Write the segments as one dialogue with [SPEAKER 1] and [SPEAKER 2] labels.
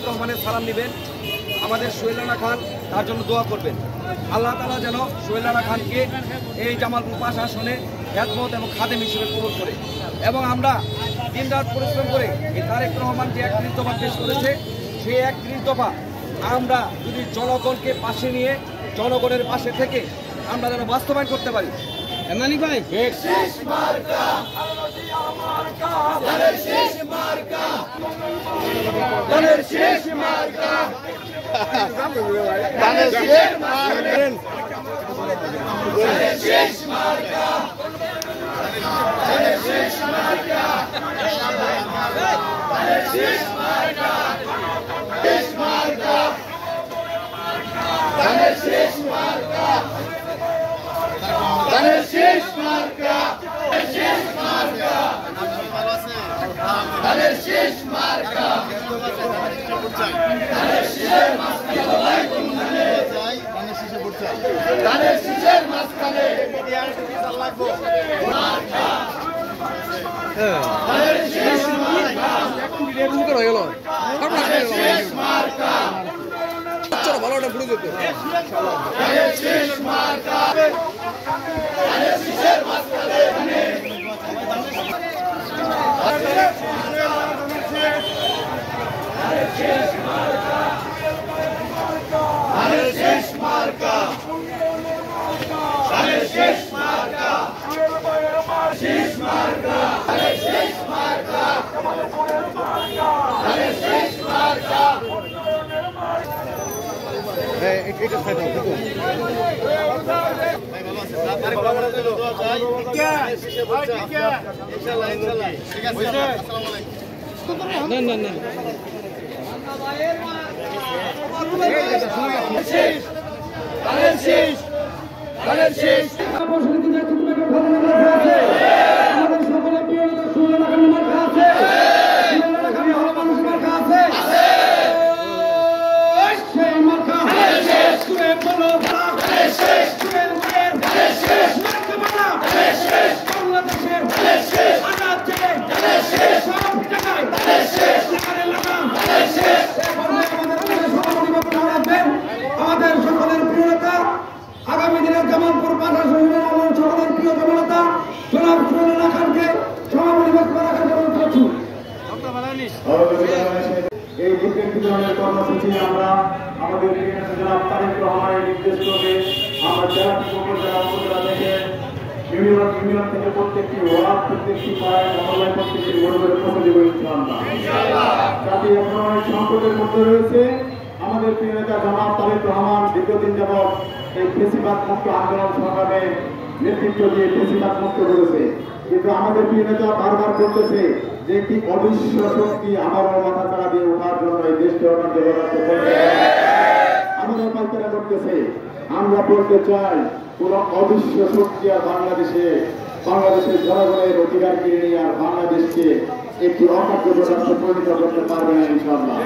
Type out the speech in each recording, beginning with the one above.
[SPEAKER 1] রহমানের সালাম নেবেন। আমাদের সোহেল রানা খান তার জন্য দোয়া করবেন। আল্লাহ তাআলা যেন সোহেল রানা খানকে এই জামালপুর ৫ আসনে খেদমত এবং খাদেম হিসেবে কবুল করে, এবং আমরা দিনরাত পরিশ্রম করে এই তারেক রহমান যে ৩১ দফা পেশ করেছে, সেই ৩১ দফা আমরা যদি জনগণকে পাশে নিয়ে জনগণের পাশে থেকে আমরা যেন বাস্তবায়ন করতে পারি। মানিক ভাই, ভালোটা ঘুরে যেত
[SPEAKER 2] এই বিতরণের কর্মসূচি আমরা আমাদের জনাব তারেক রহমানের নির্দেশ করে আমরা জেলা থেকে উপজেলা উপজেলা থেকে ইউনিয়ন থেকে প্রত্যেকটি ওয়ার্ড প্রত্যেকটি পাড়ায় মহল্লায় প্রত্যেকটি গরিবের পৌঁছে দেবো ইনশাআল্লাহ। জাতি এখন অনেক সংকটের মধ্যে রয়েছে। আমাদের প্রিয় নেতা জনাব তারেক রহমান দীর্ঘদিন যাবৎ এই ফেসিবাদ মুক্ত আন্দোলন সংগ্রামে নেতৃত্ব দিয়ে ফেসিবাদ মুক্ত করেছে, কিন্তু আমাদের প্রিয় নেতা বারবার বলতেছে যে একটি অদৃশ্য শক্তি আবারও মাথা চাড়া দিয়ে ওঠার জন্য এই দেশকে অনান্ত আমাদের পাইকারা করতেছে। আমরা বলতে চাই কোন অদৃশ্য শক্তি আর বাংলাদেশের জনগণের অধিকার কিনে নিয়ে আর বাংলাদেশকে একটি অকার্যকর রাষ্ট্রে পরিণত করতে পারবে না ইনশাআল্লাহ।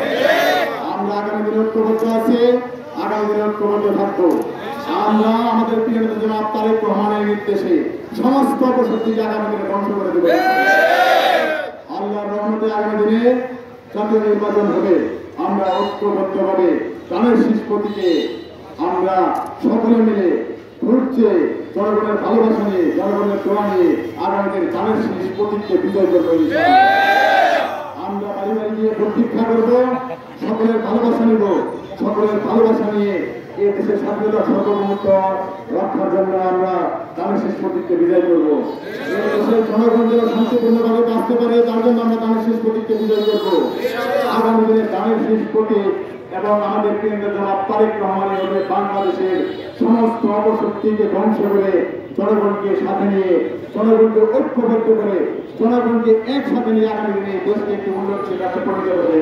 [SPEAKER 2] আমরা আগামী দিনে ঐক্যবদ্ধ আছি, আগামী দিনে ঐক্যবদ্ধ থাকবো। আমরা আমাদের প্রিয় নেতা জনাব তারেক রহমানের নির্দেশে সমস্ত অপশক্তিকে আগামী দিনে ধ্বংস করে দেব। আল্লাহর রহমতে আগামী দিনে জাতীয় নির্বাচন হবে। আমরা ঐক্যবদ্ধভাবে প্রাণের শীষ প্রতীকে আমরা সকলে মিলে ঘুরছে জনগণের ভালোবাসা নিয়ে, জনগণের দোয়া নিয়ে আগামী দিনে প্রাণের শীষ প্রতীককে বিজয় করবো। আমরা বাড়ি বাড়ি গিয়ে প্রতীক্ষা করবো, সকলের ভালোবাসা নিব, সকলের ভালোবাসা নিয়ে এই দেশের স্বাধীনতা সার্বভৌমত্ব রক্ষার জন্য আমরা প্রাণের শীষ প্রতীককে বিজয় করবো। এই দেশের জনগণ যেন শান্তিপূর্ণভাবে বাঁচতে পারে তার জন্য আমরা প্রাণের শীষ প্রতীককে বিজয় করবো। আগামী দিনে প্রাণের শীষ প্রতীক এবং আমাদের কেন্দ্রের জনাব তারেক রহমানের হবে বাংলাদেশের সমস্ত অপশক্তিকে ধ্বংস করে জনগণকে সাথে নিয়ে, জনগণকে ঐক্যবদ্ধ করে, জনগণকে একসাথে নিয়ে আগামী দিনে দেশকে একটি উন্নয়নশীল রাষ্ট্রে পরিণত করবে।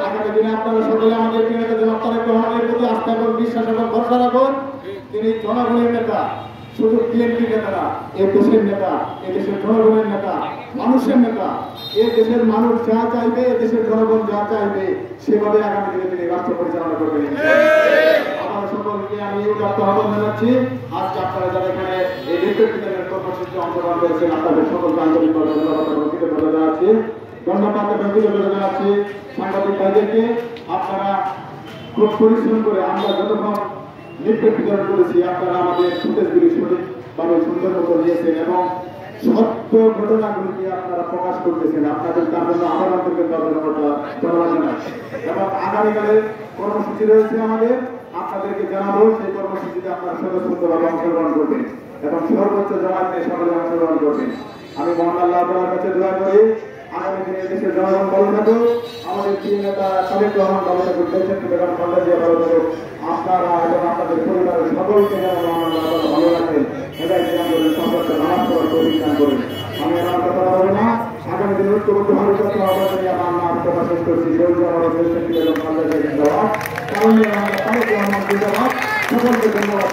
[SPEAKER 2] আগামী দিনে আপনারা সকলে আমাদের কেন্দ্রের জনাব তারেক রহমানের প্রতি আস্থা এবং বিশ্বাস এবং ভরসা রাখুন। তিনি জনগণের নেতা, শুধু বিএনপি নেতা না, এই দেশের নেতা, এই দেশের জনগণের নেতা, মানুষের নেতা। এই দেশের মানুষ যা চাইবে, এই দেশের জনগণ যা চাইবে সেভাবে আগামী দিনে তিনি রাষ্ট্র পরিচালনা করবেন। আপনারা সকলকে আমি এই আহ্বান জানাচ্ছি। আজকে আপনারা যারা এখানে এই নেতৃত্বের কর্মসূচিতে অংশগ্রহণ করেছেন আপনাদের সকলকে আন্তরিকভাবে ধন্যবাদ এবং কৃতজ্ঞতা জানাচ্ছি। ধন্যবাদ এবং কৃতজ্ঞতা জানাচ্ছি সাংবাদিক ভাইদেরকে। আপনারা খুব পরিশ্রম করে আমরা যতক্ষণ লিফলেট বিতরণ করেছি আপনারা আমাদের ফুটেজগুলি সঠিকভাবে সুন্দর মতো নিয়েছেন এবং সত্য ঘটনাগুলিকে আপনারা প্রকাশ করতেছেন। আপনাদের তার জন্য আমার অন্তর্গত ধন্যবাদ জানাই। এবং আগামীকালে কর্মসূচি রয়েছে আমাদের, আপনাদেরকে জানাবো সেই কর্মসূচিতে আপনারা স্বতঃস্ফূর্তভাবে অংশগ্রহণ করবেন এবং সর্বোচ্চ জমায়েত নিয়ে সকলে অংশগ্রহণ করবেন। আমি মহান আল্লাহ তাআলার কাছে দোয়া করি আগামী দিনে দেশের জনগণ ভালো থাকুক, আমাদের প্রিয় নেতা তারেক রহমান ভালো থাকুক, দেশের বেগম খালেদা জিয়া ভালো থাকুক, আপনারা এবং আপনাদের পরিবারের সকলকে যেন মহান আল্লাহ তাআলা ভালো রাখেন, হেদায়েত দান করেন, সম্পর্কে নামাজ পড়ার তৌফিক দান করেন। আমি আমার কথা বলবো না, আগামী দিনে ঐক্যবদ্ধ ভবিষ্যৎ আহ্বান নিয়ে আমার কথা শেষ করছি। আমাদের দেশের বেগম খালেদা জিয়া জিন্দাবাদ, তারেক রহমান জিন্দাবাদ। সকলকে ধন্যবাদ।